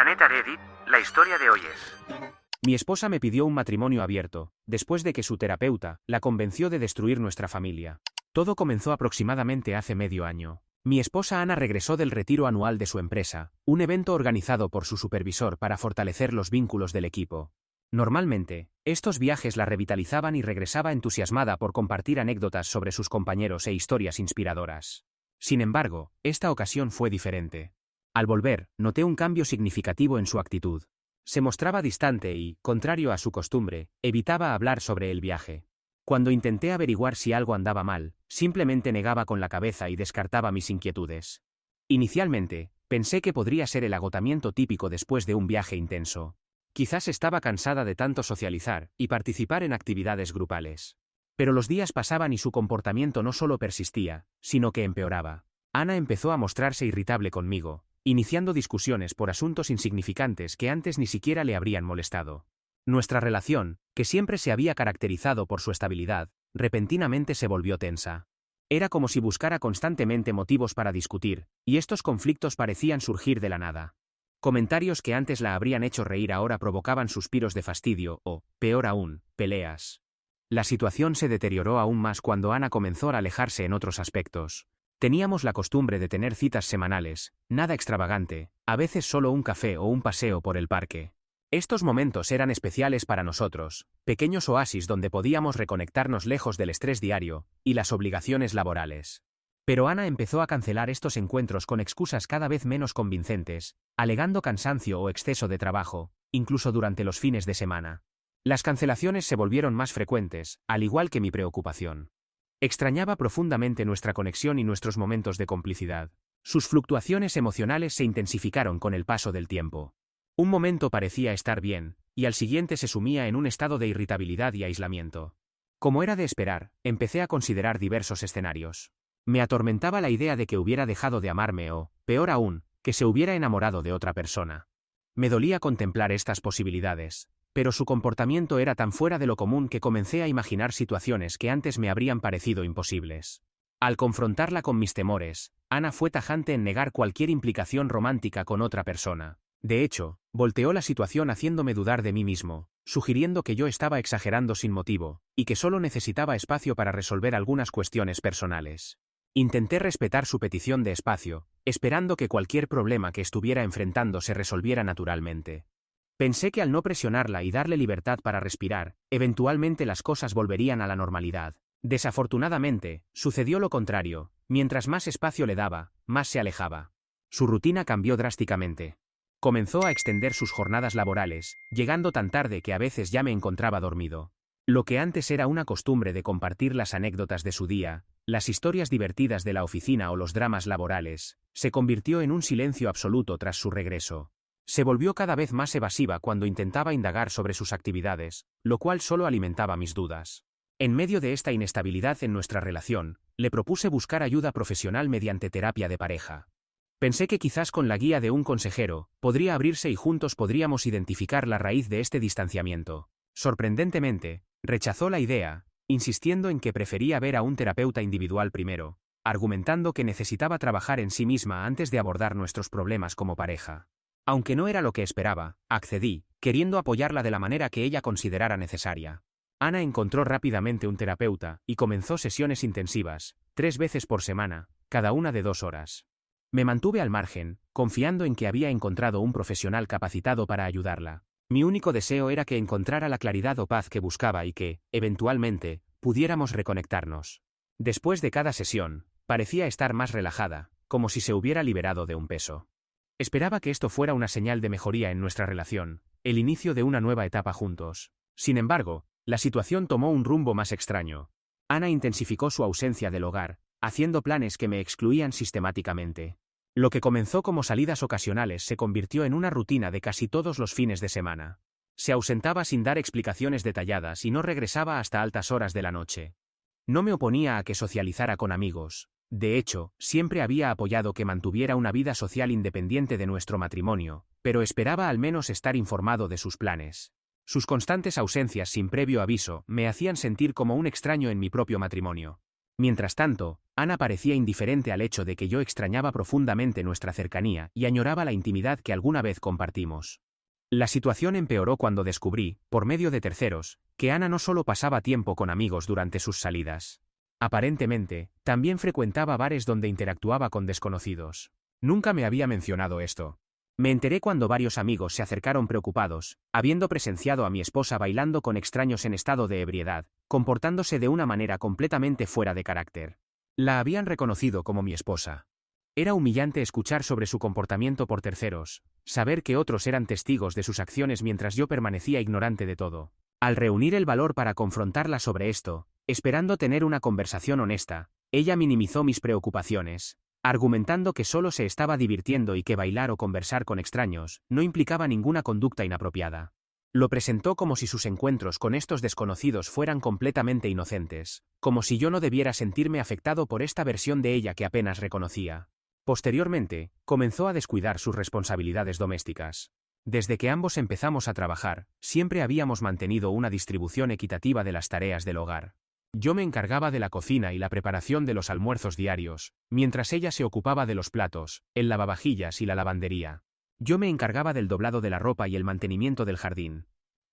Planeta Reddit, la historia de hoy es... Mi esposa me pidió un matrimonio abierto, después de que su terapeuta la convenció de destruir nuestra familia. Todo comenzó aproximadamente hace medio año. Mi esposa Ana regresó del retiro anual de su empresa, un evento organizado por su supervisor para fortalecer los vínculos del equipo. Normalmente, estos viajes la revitalizaban y regresaba entusiasmada por compartir anécdotas sobre sus compañeros e historias inspiradoras. Sin embargo, esta ocasión fue diferente. Al volver, noté un cambio significativo en su actitud. Se mostraba distante y, contrario a su costumbre, evitaba hablar sobre el viaje. Cuando intenté averiguar si algo andaba mal, simplemente negaba con la cabeza y descartaba mis inquietudes. Inicialmente, pensé que podría ser el agotamiento típico después de un viaje intenso. Quizás estaba cansada de tanto socializar y participar en actividades grupales. Pero los días pasaban y su comportamiento no solo persistía, sino que empeoraba. Ana empezó a mostrarse irritable conmigo, iniciando discusiones por asuntos insignificantes que antes ni siquiera le habrían molestado. Nuestra relación, que siempre se había caracterizado por su estabilidad, repentinamente se volvió tensa. Era como si buscara constantemente motivos para discutir, y estos conflictos parecían surgir de la nada. Comentarios que antes la habrían hecho reír ahora provocaban suspiros de fastidio o, peor aún, peleas. La situación se deterioró aún más cuando Ana comenzó a alejarse en otros aspectos. Teníamos la costumbre de tener citas semanales, nada extravagante, a veces solo un café o un paseo por el parque. Estos momentos eran especiales para nosotros, pequeños oasis donde podíamos reconectarnos lejos del estrés diario y las obligaciones laborales. Pero Ana empezó a cancelar estos encuentros con excusas cada vez menos convincentes, alegando cansancio o exceso de trabajo, incluso durante los fines de semana. Las cancelaciones se volvieron más frecuentes, al igual que mi preocupación. Extrañaba profundamente nuestra conexión y nuestros momentos de complicidad. Sus fluctuaciones emocionales se intensificaron con el paso del tiempo. Un momento parecía estar bien, y al siguiente se sumía en un estado de irritabilidad y aislamiento. Como era de esperar, empecé a considerar diversos escenarios. Me atormentaba la idea de que hubiera dejado de amarme o, peor aún, que se hubiera enamorado de otra persona. Me dolía contemplar estas posibilidades, pero su comportamiento era tan fuera de lo común que comencé a imaginar situaciones que antes me habrían parecido imposibles. Al confrontarla con mis temores, Ana fue tajante en negar cualquier implicación romántica con otra persona. De hecho, volteó la situación haciéndome dudar de mí mismo, sugiriendo que yo estaba exagerando sin motivo, y que solo necesitaba espacio para resolver algunas cuestiones personales. Intenté respetar su petición de espacio, esperando que cualquier problema que estuviera enfrentando se resolviera naturalmente. Pensé que al no presionarla y darle libertad para respirar, eventualmente las cosas volverían a la normalidad. Desafortunadamente, sucedió lo contrario, mientras más espacio le daba, más se alejaba. Su rutina cambió drásticamente. Comenzó a extender sus jornadas laborales, llegando tan tarde que a veces ya me encontraba dormido. Lo que antes era una costumbre de compartir las anécdotas de su día, las historias divertidas de la oficina o los dramas laborales, se convirtió en un silencio absoluto tras su regreso. Se volvió cada vez más evasiva cuando intentaba indagar sobre sus actividades, lo cual solo alimentaba mis dudas. En medio de esta inestabilidad en nuestra relación, le propuse buscar ayuda profesional mediante terapia de pareja. Pensé que quizás con la guía de un consejero, podría abrirse y juntos podríamos identificar la raíz de este distanciamiento. Sorprendentemente, rechazó la idea, insistiendo en que prefería ver a un terapeuta individual primero, argumentando que necesitaba trabajar en sí misma antes de abordar nuestros problemas como pareja. Aunque no era lo que esperaba, accedí, queriendo apoyarla de la manera que ella considerara necesaria. Ana encontró rápidamente un terapeuta y comenzó sesiones intensivas, 3 veces por semana, cada una de 2 horas. Me mantuve al margen, confiando en que había encontrado un profesional capacitado para ayudarla. Mi único deseo era que encontrara la claridad o paz que buscaba y que, eventualmente, pudiéramos reconectarnos. Después de cada sesión, parecía estar más relajada, como si se hubiera liberado de un peso. Esperaba que esto fuera una señal de mejoría en nuestra relación, el inicio de una nueva etapa juntos. Sin embargo, la situación tomó un rumbo más extraño. Ana intensificó su ausencia del hogar, haciendo planes que me excluían sistemáticamente. Lo que comenzó como salidas ocasionales se convirtió en una rutina de casi todos los fines de semana. Se ausentaba sin dar explicaciones detalladas y no regresaba hasta altas horas de la noche. No me oponía a que socializara con amigos. De hecho, siempre había apoyado que mantuviera una vida social independiente de nuestro matrimonio, pero esperaba al menos estar informado de sus planes. Sus constantes ausencias sin previo aviso me hacían sentir como un extraño en mi propio matrimonio. Mientras tanto, Ana parecía indiferente al hecho de que yo extrañaba profundamente nuestra cercanía y añoraba la intimidad que alguna vez compartimos. La situación empeoró cuando descubrí, por medio de terceros, que Ana no solo pasaba tiempo con amigos durante sus salidas. Aparentemente, también frecuentaba bares donde interactuaba con desconocidos. Nunca me había mencionado esto. Me enteré cuando varios amigos se acercaron preocupados, habiendo presenciado a mi esposa bailando con extraños en estado de ebriedad, comportándose de una manera completamente fuera de carácter. La habían reconocido como mi esposa. Era humillante escuchar sobre su comportamiento por terceros, saber que otros eran testigos de sus acciones mientras yo permanecía ignorante de todo. Al reunir el valor para confrontarla sobre esto, esperando tener una conversación honesta, ella minimizó mis preocupaciones, argumentando que solo se estaba divirtiendo y que bailar o conversar con extraños no implicaba ninguna conducta inapropiada. Lo presentó como si sus encuentros con estos desconocidos fueran completamente inocentes, como si yo no debiera sentirme afectado por esta versión de ella que apenas reconocía. Posteriormente, comenzó a descuidar sus responsabilidades domésticas. Desde que ambos empezamos a trabajar, siempre habíamos mantenido una distribución equitativa de las tareas del hogar. Yo me encargaba de la cocina y la preparación de los almuerzos diarios, mientras ella se ocupaba de los platos, el lavavajillas y la lavandería. Yo me encargaba del doblado de la ropa y el mantenimiento del jardín.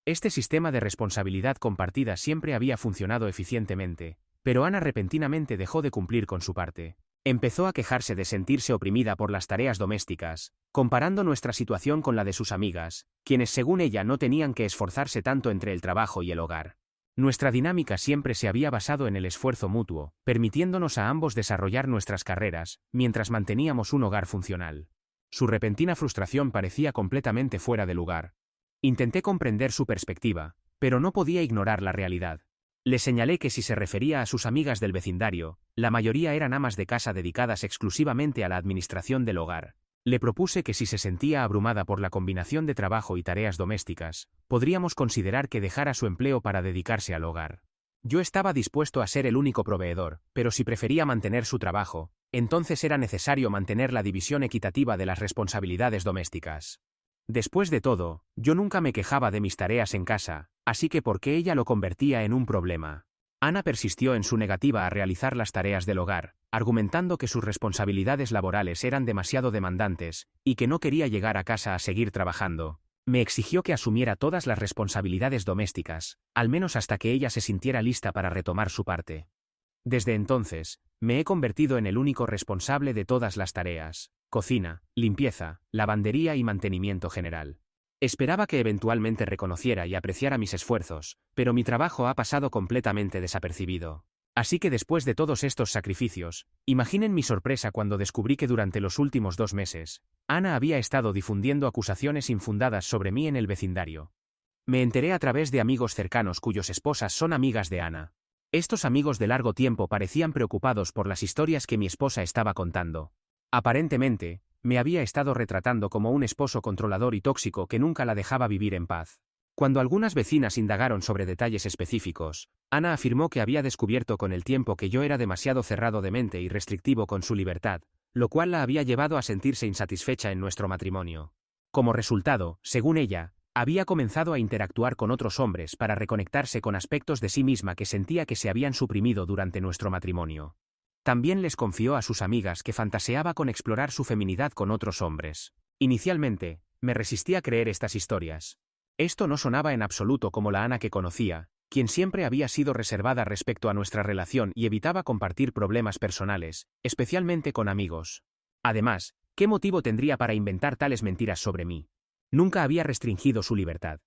Este sistema de responsabilidad compartida siempre había funcionado eficientemente, pero Ana repentinamente dejó de cumplir con su parte. Empezó a quejarse de sentirse oprimida por las tareas domésticas, comparando nuestra situación con la de sus amigas, quienes según ella no tenían que esforzarse tanto entre el trabajo y el hogar. Nuestra dinámica siempre se había basado en el esfuerzo mutuo, permitiéndonos a ambos desarrollar nuestras carreras, mientras manteníamos un hogar funcional. Su repentina frustración parecía completamente fuera de lugar. Intenté comprender su perspectiva, pero no podía ignorar la realidad. Le señalé que si se refería a sus amigas del vecindario, la mayoría eran amas de casa dedicadas exclusivamente a la administración del hogar. Le propuse que si se sentía abrumada por la combinación de trabajo y tareas domésticas, podríamos considerar que dejara su empleo para dedicarse al hogar. Yo estaba dispuesto a ser el único proveedor, pero si prefería mantener su trabajo, entonces era necesario mantener la división equitativa de las responsabilidades domésticas. Después de todo, yo nunca me quejaba de mis tareas en casa, así que ¿por qué ella lo convertía en un problema? Ana persistió en su negativa a realizar las tareas del hogar, argumentando que sus responsabilidades laborales eran demasiado demandantes, y que no quería llegar a casa a seguir trabajando. Me exigió que asumiera todas las responsabilidades domésticas, al menos hasta que ella se sintiera lista para retomar su parte. Desde entonces, me he convertido en el único responsable de todas las tareas: cocina, limpieza, lavandería y mantenimiento general. Esperaba que eventualmente reconociera y apreciara mis esfuerzos, pero mi trabajo ha pasado completamente desapercibido. Así que después de todos estos sacrificios, imaginen mi sorpresa cuando descubrí que durante los últimos 2 meses, Ana había estado difundiendo acusaciones infundadas sobre mí en el vecindario. Me enteré a través de amigos cercanos cuyas esposas son amigas de Ana. Estos amigos de largo tiempo parecían preocupados por las historias que mi esposa estaba contando. Aparentemente, me había estado retratando como un esposo controlador y tóxico que nunca la dejaba vivir en paz. Cuando algunas vecinas indagaron sobre detalles específicos, Ana afirmó que había descubierto con el tiempo que yo era demasiado cerrado de mente y restrictivo con su libertad, lo cual la había llevado a sentirse insatisfecha en nuestro matrimonio. Como resultado, según ella, había comenzado a interactuar con otros hombres para reconectarse con aspectos de sí misma que sentía que se habían suprimido durante nuestro matrimonio. También les confió a sus amigas que fantaseaba con explorar su feminidad con otros hombres. Inicialmente, me resistí a creer estas historias. Esto no sonaba en absoluto como la Ana que conocía, quien siempre había sido reservada respecto a nuestra relación y evitaba compartir problemas personales, especialmente con amigos. Además, ¿qué motivo tendría para inventar tales mentiras sobre mí? Nunca había restringido su libertad.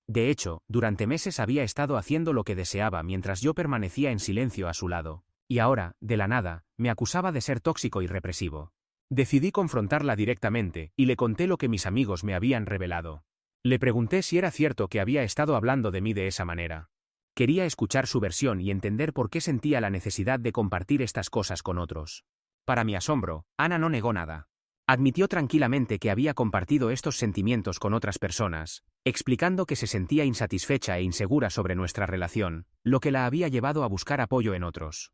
De hecho, durante meses había estado haciendo lo que deseaba mientras yo permanecía en silencio a su lado. Y ahora, de la nada, me acusaba de ser tóxico y represivo. Decidí confrontarla directamente, y le conté lo que mis amigos me habían revelado. Le pregunté si era cierto que había estado hablando de mí de esa manera. Quería escuchar su versión y entender por qué sentía la necesidad de compartir estas cosas con otros. Para mi asombro, Ana no negó nada. Admitió tranquilamente que había compartido estos sentimientos con otras personas, explicando que se sentía insatisfecha e insegura sobre nuestra relación, lo que la había llevado a buscar apoyo en otros.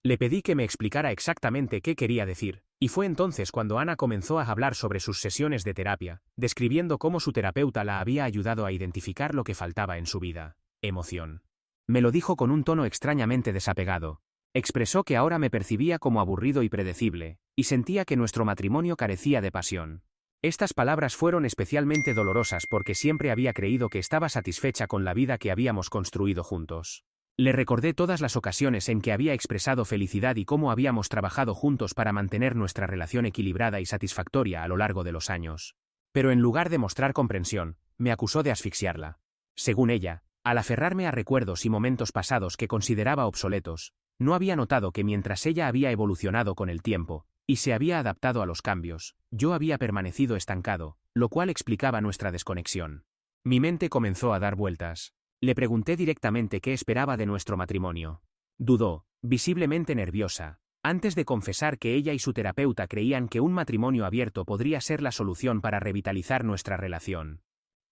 Le pedí que me explicara exactamente qué quería decir, y fue entonces cuando Ana comenzó a hablar sobre sus sesiones de terapia, describiendo cómo su terapeuta la había ayudado a identificar lo que faltaba en su vida: emoción. Me lo dijo con un tono extrañamente desapegado. Expresó que ahora me percibía como aburrido y predecible, y sentía que nuestro matrimonio carecía de pasión. Estas palabras fueron especialmente dolorosas porque siempre había creído que estaba satisfecha con la vida que habíamos construido juntos. Le recordé todas las ocasiones en que había expresado felicidad y cómo habíamos trabajado juntos para mantener nuestra relación equilibrada y satisfactoria a lo largo de los años. Pero en lugar de mostrar comprensión, me acusó de asfixiarla. Según ella, al aferrarme a recuerdos y momentos pasados que consideraba obsoletos, no había notado que mientras ella había evolucionado con el tiempo, y se había adaptado a los cambios, yo había permanecido estancado, lo cual explicaba nuestra desconexión. Mi mente comenzó a dar vueltas. Le pregunté directamente qué esperaba de nuestro matrimonio. Dudó, visiblemente nerviosa, antes de confesar que ella y su terapeuta creían que un matrimonio abierto podría ser la solución para revitalizar nuestra relación.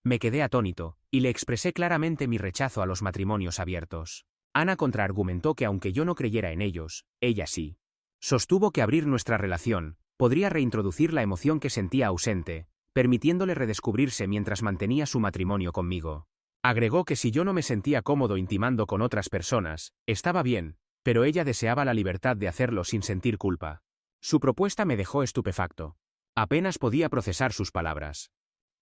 Me quedé atónito, y le expresé claramente mi rechazo a los matrimonios abiertos. Ana contraargumentó que aunque yo no creyera en ellos, ella sí. Sostuvo que abrir nuestra relación podría reintroducir la emoción que sentía ausente, permitiéndole redescubrirse mientras mantenía su matrimonio conmigo. Agregó que si yo no me sentía cómodo intimando con otras personas, estaba bien, pero ella deseaba la libertad de hacerlo sin sentir culpa. Su propuesta me dejó estupefacto. Apenas podía procesar sus palabras.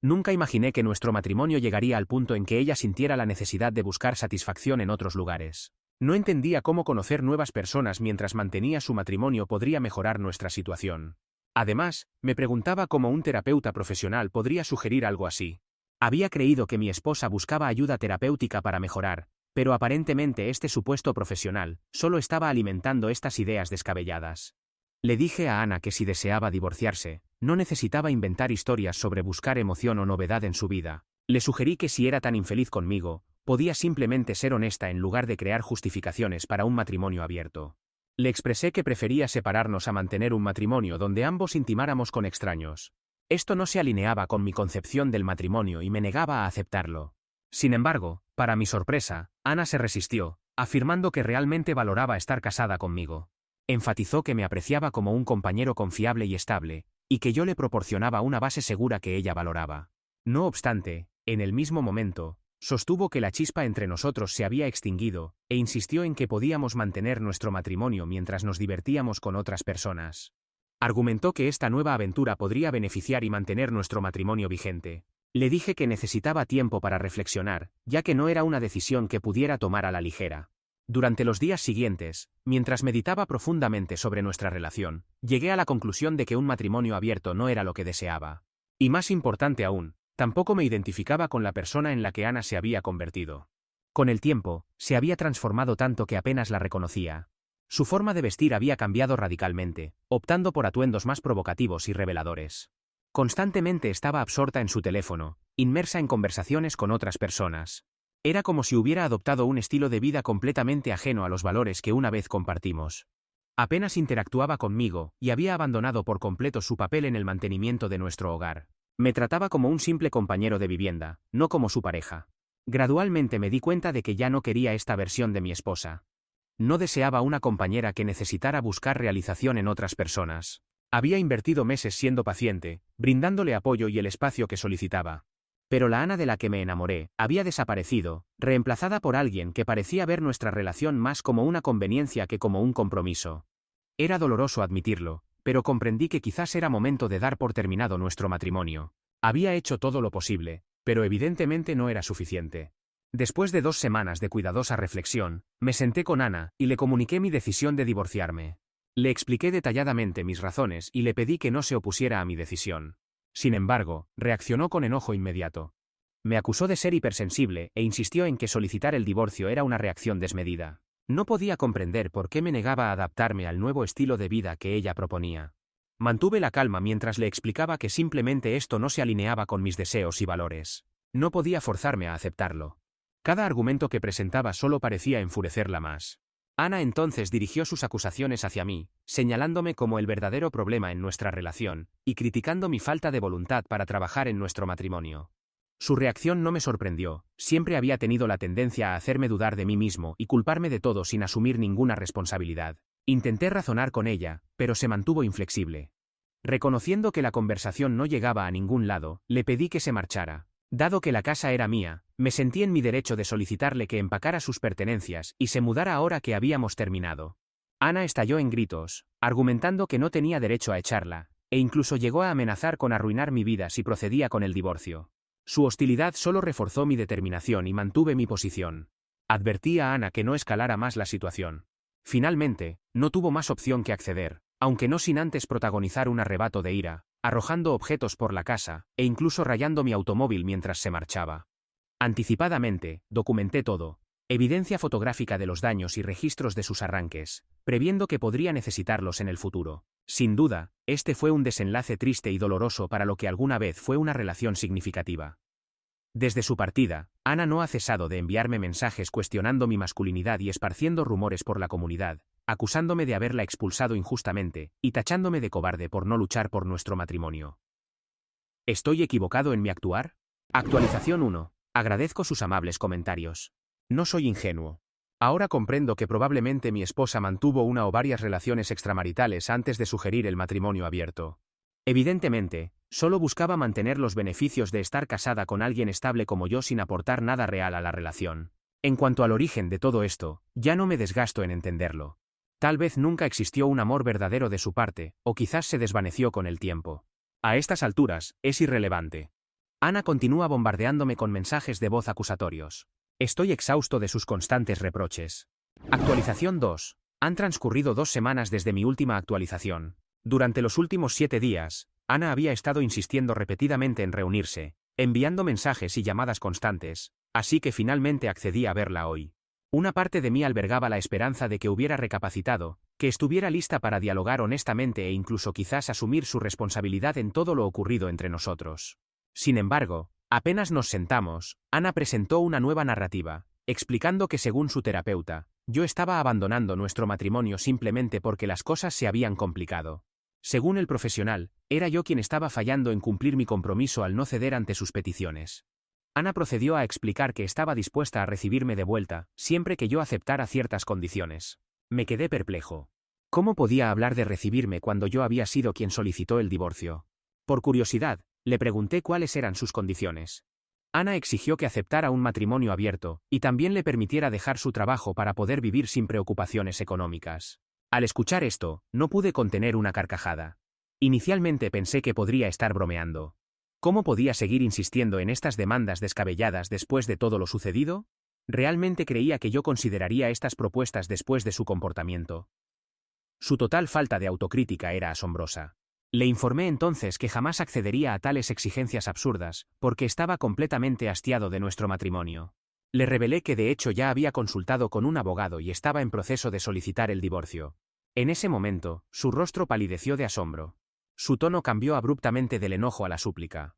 Nunca imaginé que nuestro matrimonio llegaría al punto en que ella sintiera la necesidad de buscar satisfacción en otros lugares. No entendía cómo conocer nuevas personas mientras mantenía su matrimonio podría mejorar nuestra situación. Además, me preguntaba cómo un terapeuta profesional podría sugerir algo así. Había creído que mi esposa buscaba ayuda terapéutica para mejorar, pero aparentemente este supuesto profesional solo estaba alimentando estas ideas descabelladas. Le dije a Ana que si deseaba divorciarse, no necesitaba inventar historias sobre buscar emoción o novedad en su vida. Le sugerí que si era tan infeliz conmigo, podía simplemente ser honesta en lugar de crear justificaciones para un matrimonio abierto. Le expresé que prefería separarnos a mantener un matrimonio donde ambos intimáramos con extraños. Esto no se alineaba con mi concepción del matrimonio y me negaba a aceptarlo. Sin embargo, para mi sorpresa, Ana se resistió, afirmando que realmente valoraba estar casada conmigo. Enfatizó que me apreciaba como un compañero confiable y estable, y que yo le proporcionaba una base segura que ella valoraba. No obstante, en el mismo momento, sostuvo que la chispa entre nosotros se había extinguido, e insistió en que podíamos mantener nuestro matrimonio mientras nos divertíamos con otras personas. Argumentó que esta nueva aventura podría beneficiar y mantener nuestro matrimonio vigente. Le dije que necesitaba tiempo para reflexionar, ya que no era una decisión que pudiera tomar a la ligera. Durante los días siguientes, mientras meditaba profundamente sobre nuestra relación, llegué a la conclusión de que un matrimonio abierto no era lo que deseaba. Y más importante aún, tampoco me identificaba con la persona en la que Ana se había convertido. Con el tiempo, se había transformado tanto que apenas la reconocía. Su forma de vestir había cambiado radicalmente, optando por atuendos más provocativos y reveladores. Constantemente estaba absorta en su teléfono, inmersa en conversaciones con otras personas. Era como si hubiera adoptado un estilo de vida completamente ajeno a los valores que una vez compartimos. Apenas interactuaba conmigo, y había abandonado por completo su papel en el mantenimiento de nuestro hogar. Me trataba como un simple compañero de vivienda, no como su pareja. Gradualmente me di cuenta de que ya no quería esta versión de mi esposa. No deseaba una compañera que necesitara buscar realización en otras personas. Había invertido meses siendo paciente, brindándole apoyo y el espacio que solicitaba. Pero la Ana de la que me enamoré había desaparecido, reemplazada por alguien que parecía ver nuestra relación más como una conveniencia que como un compromiso. Era doloroso admitirlo, pero comprendí que quizás era momento de dar por terminado nuestro matrimonio. Había hecho todo lo posible, pero evidentemente no era suficiente. Después de 2 semanas de cuidadosa reflexión, me senté con Ana y le comuniqué mi decisión de divorciarme. Le expliqué detalladamente mis razones y le pedí que no se opusiera a mi decisión. Sin embargo, reaccionó con enojo inmediato. Me acusó de ser hipersensible e insistió en que solicitar el divorcio era una reacción desmedida. No podía comprender por qué me negaba a adaptarme al nuevo estilo de vida que ella proponía. Mantuve la calma mientras le explicaba que simplemente esto no se alineaba con mis deseos y valores. No podía forzarme a aceptarlo. Cada argumento que presentaba solo parecía enfurecerla más. Ana entonces dirigió sus acusaciones hacia mí, señalándome como el verdadero problema en nuestra relación, y criticando mi falta de voluntad para trabajar en nuestro matrimonio. Su reacción no me sorprendió, siempre había tenido la tendencia a hacerme dudar de mí mismo y culparme de todo sin asumir ninguna responsabilidad. Intenté razonar con ella, pero se mantuvo inflexible. Reconociendo que la conversación no llegaba a ningún lado, le pedí que se marchara. Dado que la casa era mía, me sentí en mi derecho de solicitarle que empacara sus pertenencias y se mudara ahora que habíamos terminado. Ana estalló en gritos, argumentando que no tenía derecho a echarla, e incluso llegó a amenazar con arruinar mi vida si procedía con el divorcio. Su hostilidad solo reforzó mi determinación y mantuve mi posición. Advertí a Ana que no escalara más la situación. Finalmente, no tuvo más opción que acceder, aunque no sin antes protagonizar un arrebato de ira, arrojando objetos por la casa, e incluso rayando mi automóvil mientras se marchaba. Anticipadamente, documenté todo, evidencia fotográfica de los daños y registros de sus arranques, previendo que podría necesitarlos en el futuro. Sin duda, este fue un desenlace triste y doloroso para lo que alguna vez fue una relación significativa. Desde su partida, Ana no ha cesado de enviarme mensajes cuestionando mi masculinidad y esparciendo rumores por la comunidad, acusándome de haberla expulsado injustamente, y tachándome de cobarde por no luchar por nuestro matrimonio. ¿Estoy equivocado en mi actuar? Actualización 1. Agradezco sus amables comentarios. No soy ingenuo. Ahora comprendo que probablemente mi esposa mantuvo una o varias relaciones extramaritales antes de sugerir el matrimonio abierto. Evidentemente, solo buscaba mantener los beneficios de estar casada con alguien estable como yo sin aportar nada real a la relación. En cuanto al origen de todo esto, ya no me desgasto en entenderlo. Tal vez nunca existió un amor verdadero de su parte, o quizás se desvaneció con el tiempo. A estas alturas, es irrelevante. Ana continúa bombardeándome con mensajes de voz acusatorios. Estoy exhausto de sus constantes reproches. Actualización 2. Han transcurrido 2 semanas desde mi última actualización. Durante los últimos 7 días, Ana había estado insistiendo repetidamente en reunirse, enviando mensajes y llamadas constantes, así que finalmente accedí a verla hoy. Una parte de mí albergaba la esperanza de que hubiera recapacitado, que estuviera lista para dialogar honestamente e incluso quizás asumir su responsabilidad en todo lo ocurrido entre nosotros. Sin embargo, apenas nos sentamos, Ana presentó una nueva narrativa, explicando que según su terapeuta, yo estaba abandonando nuestro matrimonio simplemente porque las cosas se habían complicado. Según el profesional, era yo quien estaba fallando en cumplir mi compromiso al no ceder ante sus peticiones. Ana procedió a explicar que estaba dispuesta a recibirme de vuelta, siempre que yo aceptara ciertas condiciones. Me quedé perplejo. ¿Cómo podía hablar de recibirme cuando yo había sido quien solicitó el divorcio? Por curiosidad, le pregunté cuáles eran sus condiciones. Ana exigió que aceptara un matrimonio abierto, y también le permitiera dejar su trabajo para poder vivir sin preocupaciones económicas. Al escuchar esto, no pude contener una carcajada. Inicialmente pensé que podría estar bromeando. ¿Cómo podía seguir insistiendo en estas demandas descabelladas después de todo lo sucedido? ¿Realmente creía que yo consideraría estas propuestas después de su comportamiento? Su total falta de autocrítica era asombrosa. Le informé entonces que jamás accedería a tales exigencias absurdas, porque estaba completamente hastiado de nuestro matrimonio. Le revelé que de hecho ya había consultado con un abogado y estaba en proceso de solicitar el divorcio. En ese momento, su rostro palideció de asombro. Su tono cambió abruptamente del enojo a la súplica.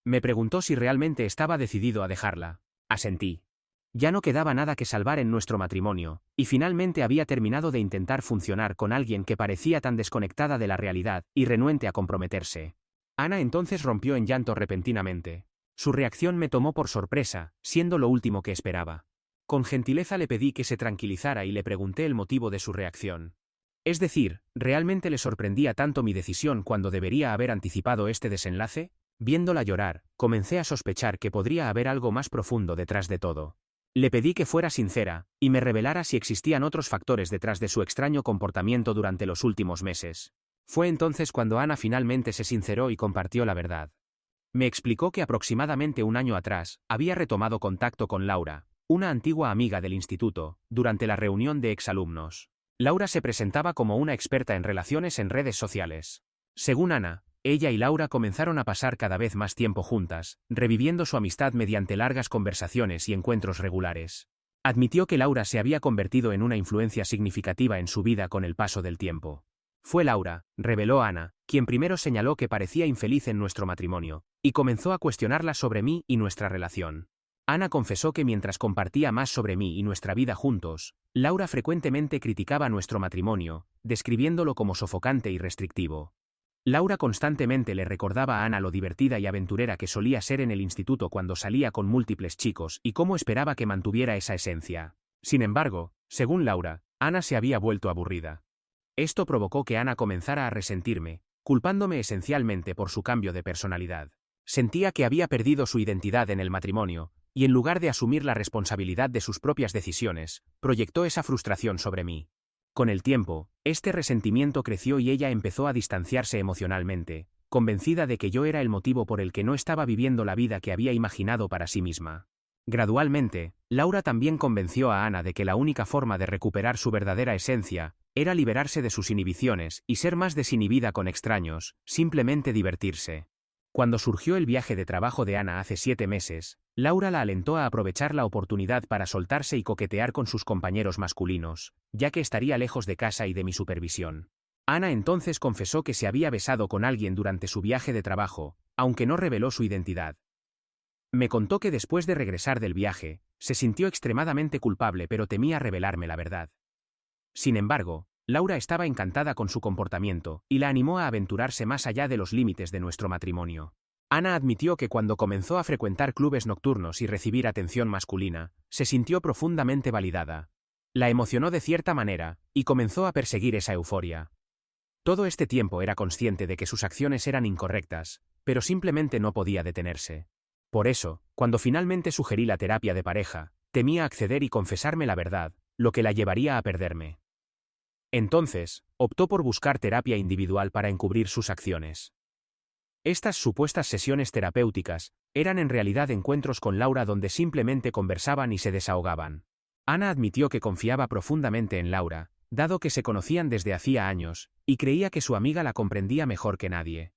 Me preguntó si realmente estaba decidido a dejarla. Asentí. Ya no quedaba nada que salvar en nuestro matrimonio, y finalmente había terminado de intentar funcionar con alguien que parecía tan desconectada de la realidad y renuente a comprometerse. Ana entonces rompió en llanto repentinamente. Su reacción me tomó por sorpresa, siendo lo último que esperaba. Con gentileza le pedí que se tranquilizara y le pregunté el motivo de su reacción. Es decir, ¿realmente le sorprendía tanto mi decisión cuando debería haber anticipado este desenlace? Viéndola llorar, comencé a sospechar que podría haber algo más profundo detrás de todo. Le pedí que fuera sincera, y me revelara si existían otros factores detrás de su extraño comportamiento durante los últimos meses. Fue entonces cuando Ana finalmente se sinceró y compartió la verdad. Me explicó que aproximadamente un año atrás, había retomado contacto con Laura, una antigua amiga del instituto, durante la reunión de exalumnos. Laura se presentaba como una experta en relaciones en redes sociales. Según Ana, ella y Laura comenzaron a pasar cada vez más tiempo juntas, reviviendo su amistad mediante largas conversaciones y encuentros regulares. Admitió que Laura se había convertido en una influencia significativa en su vida con el paso del tiempo. Fue Laura, reveló Ana, quien primero señaló que parecía infeliz en nuestro matrimonio, y comenzó a cuestionarla sobre mí y nuestra relación. Ana confesó que mientras compartía más sobre mí y nuestra vida juntos, Laura frecuentemente criticaba nuestro matrimonio, describiéndolo como sofocante y restrictivo. Laura constantemente le recordaba a Ana lo divertida y aventurera que solía ser en el instituto cuando salía con múltiples chicos y cómo esperaba que mantuviera esa esencia. Sin embargo, según Laura, Ana se había vuelto aburrida. Esto provocó que Ana comenzara a resentirme, culpándome esencialmente por su cambio de personalidad. Sentía que había perdido su identidad en el matrimonio, y en lugar de asumir la responsabilidad de sus propias decisiones, proyectó esa frustración sobre mí. Con el tiempo, este resentimiento creció y ella empezó a distanciarse emocionalmente, convencida de que yo era el motivo por el que no estaba viviendo la vida que había imaginado para sí misma. Gradualmente, Laura también convenció a Ana de que la única forma de recuperar su verdadera esencia era liberarse de sus inhibiciones y ser más desinhibida con extraños, simplemente divertirse. Cuando surgió el viaje de trabajo de Ana hace 7 meses, Laura la alentó a aprovechar la oportunidad para soltarse y coquetear con sus compañeros masculinos, ya que estaría lejos de casa y de mi supervisión. Ana entonces confesó que se había besado con alguien durante su viaje de trabajo, aunque no reveló su identidad. Me contó que después de regresar del viaje, se sintió extremadamente culpable pero temía revelarme la verdad. Sin embargo, Laura estaba encantada con su comportamiento y la animó a aventurarse más allá de los límites de nuestro matrimonio. Ana admitió que cuando comenzó a frecuentar clubes nocturnos y recibir atención masculina, se sintió profundamente validada. La emocionó de cierta manera, y comenzó a perseguir esa euforia. Todo este tiempo era consciente de que sus acciones eran incorrectas, pero simplemente no podía detenerse. Por eso, cuando finalmente sugerí la terapia de pareja, temía acceder y confesarme la verdad, lo que la llevaría a perderme. Entonces, optó por buscar terapia individual para encubrir sus acciones. Estas supuestas sesiones terapéuticas eran en realidad encuentros con Laura donde simplemente conversaban y se desahogaban. Ana admitió que confiaba profundamente en Laura, dado que se conocían desde hacía años, y creía que su amiga la comprendía mejor que nadie.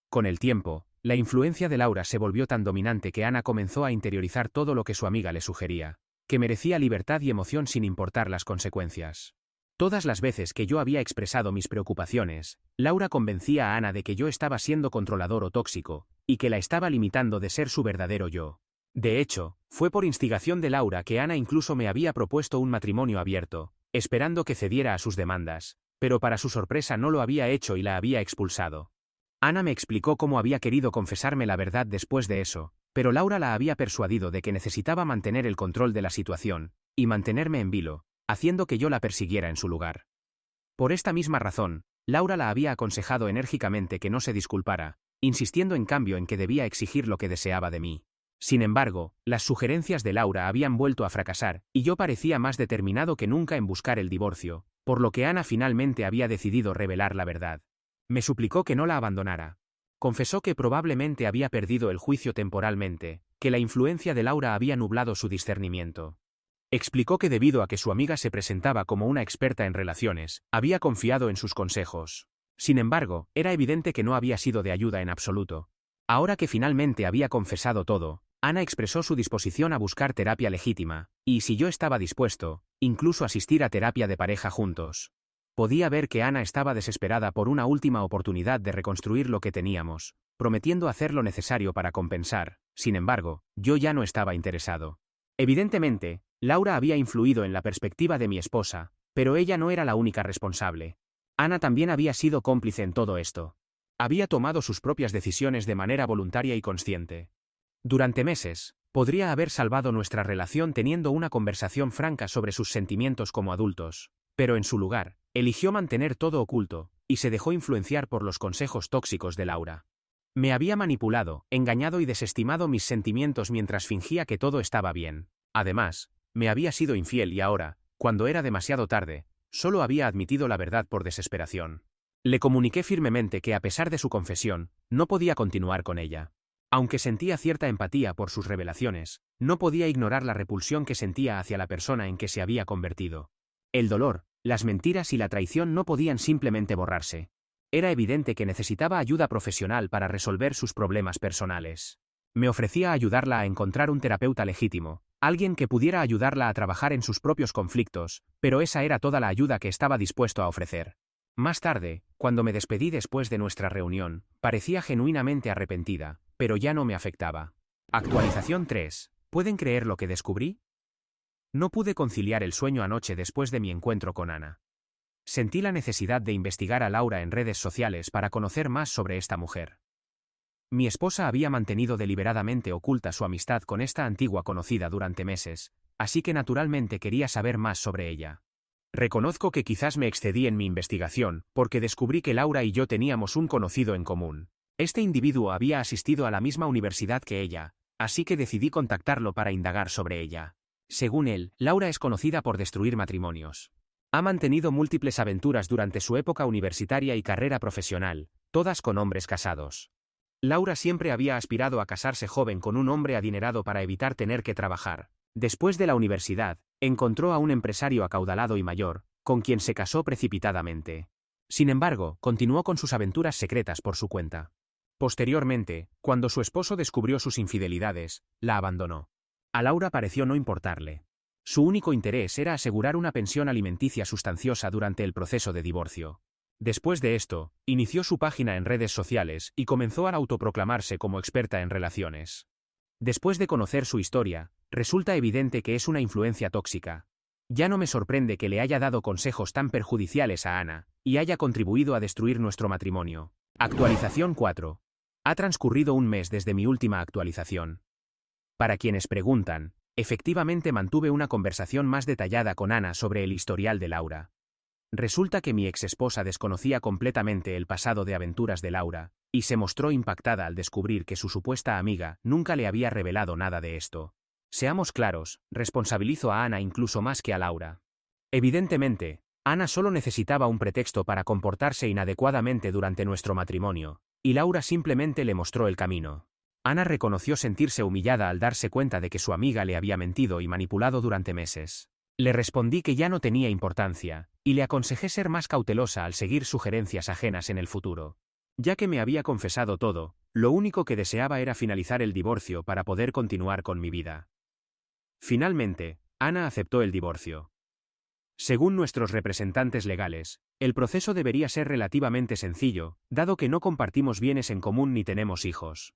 Con el tiempo, la influencia de Laura se volvió tan dominante que Ana comenzó a interiorizar todo lo que su amiga le sugería, que merecía libertad y emoción sin importar las consecuencias. Todas las veces que yo había expresado mis preocupaciones, Laura convencía a Ana de que yo estaba siendo controlador o tóxico, y que la estaba limitando de ser su verdadero yo. De hecho, fue por instigación de Laura que Ana incluso me había propuesto un matrimonio abierto, esperando que cediera a sus demandas, pero para su sorpresa no lo había hecho y la había expulsado. Ana me explicó cómo había querido confesarme la verdad después de eso, pero Laura la había persuadido de que necesitaba mantener el control de la situación, y mantenerme en vilo, haciendo que yo la persiguiera en su lugar. Por esta misma razón, Laura la había aconsejado enérgicamente que no se disculpara, insistiendo en cambio en que debía exigir lo que deseaba de mí. Sin embargo, las sugerencias de Laura habían vuelto a fracasar, y yo parecía más determinado que nunca en buscar el divorcio, por lo que Ana finalmente había decidido revelar la verdad. Me suplicó que no la abandonara. Confesó que probablemente había perdido el juicio temporalmente, que la influencia de Laura había nublado su discernimiento. Explicó que debido a que su amiga se presentaba como una experta en relaciones, había confiado en sus consejos. Sin embargo, era evidente que no había sido de ayuda en absoluto. Ahora que finalmente había confesado todo, Ana expresó su disposición a buscar terapia legítima, y si yo estaba dispuesto, incluso asistir a terapia de pareja juntos. Podía ver que Ana estaba desesperada por una última oportunidad de reconstruir lo que teníamos, prometiendo hacer lo necesario para compensar. Sin embargo, yo ya no estaba interesado. Evidentemente, Laura había influido en la perspectiva de mi esposa, pero ella no era la única responsable. Ana también había sido cómplice en todo esto. Había tomado sus propias decisiones de manera voluntaria y consciente. Durante meses, podría haber salvado nuestra relación teniendo una conversación franca sobre sus sentimientos como adultos, pero en su lugar, eligió mantener todo oculto, y se dejó influenciar por los consejos tóxicos de Laura. Me había manipulado, engañado y desestimado mis sentimientos mientras fingía que todo estaba bien. Además, me había sido infiel y ahora, cuando era demasiado tarde, solo había admitido la verdad por desesperación. Le comuniqué firmemente que a pesar de su confesión, no podía continuar con ella. Aunque sentía cierta empatía por sus revelaciones, no podía ignorar la repulsión que sentía hacia la persona en que se había convertido. El dolor, las mentiras y la traición no podían simplemente borrarse. Era evidente que necesitaba ayuda profesional para resolver sus problemas personales. Me ofrecía ayudarla a encontrar un terapeuta legítimo, alguien que pudiera ayudarla a trabajar en sus propios conflictos, pero esa era toda la ayuda que estaba dispuesto a ofrecer. Más tarde, cuando me despedí después de nuestra reunión, parecía genuinamente arrepentida, pero ya no me afectaba. Actualización 3. ¿Pueden creer lo que descubrí? No pude conciliar el sueño anoche después de mi encuentro con Ana. Sentí la necesidad de investigar a Laura en redes sociales para conocer más sobre esta mujer. Mi esposa había mantenido deliberadamente oculta su amistad con esta antigua conocida durante meses, así que naturalmente quería saber más sobre ella. Reconozco que quizás me excedí en mi investigación, porque descubrí que Laura y yo teníamos un conocido en común. Este individuo había asistido a la misma universidad que ella, así que decidí contactarlo para indagar sobre ella. Según él, Laura es conocida por destruir matrimonios. Ha mantenido múltiples aventuras durante su época universitaria y carrera profesional, todas con hombres casados. Laura siempre había aspirado a casarse joven con un hombre adinerado para evitar tener que trabajar. Después de la universidad, encontró a un empresario acaudalado y mayor, con quien se casó precipitadamente. Sin embargo, continuó con sus aventuras secretas por su cuenta. Posteriormente, cuando su esposo descubrió sus infidelidades, la abandonó. A Laura pareció no importarle. Su único interés era asegurar una pensión alimenticia sustanciosa durante el proceso de divorcio. Después de esto, inició su página en redes sociales y comenzó a autoproclamarse como experta en relaciones. Después de conocer su historia, resulta evidente que es una influencia tóxica. Ya no me sorprende que le haya dado consejos tan perjudiciales a Ana, y haya contribuido a destruir nuestro matrimonio. Actualización 4. Ha transcurrido un mes desde mi última actualización. Para quienes preguntan, efectivamente mantuve una conversación más detallada con Ana sobre el historial de Laura. Resulta que mi exesposa desconocía completamente el pasado de aventuras de Laura, y se mostró impactada al descubrir que su supuesta amiga nunca le había revelado nada de esto. Seamos claros, responsabilizo a Ana incluso más que a Laura. Evidentemente, Ana solo necesitaba un pretexto para comportarse inadecuadamente durante nuestro matrimonio, y Laura simplemente le mostró el camino. Ana reconoció sentirse humillada al darse cuenta de que su amiga le había mentido y manipulado durante meses. Le respondí que ya no tenía importancia, y le aconsejé ser más cautelosa al seguir sugerencias ajenas en el futuro. Ya que me había confesado todo, lo único que deseaba era finalizar el divorcio para poder continuar con mi vida. Finalmente, Ana aceptó el divorcio. Según nuestros representantes legales, el proceso debería ser relativamente sencillo, dado que no compartimos bienes en común ni tenemos hijos.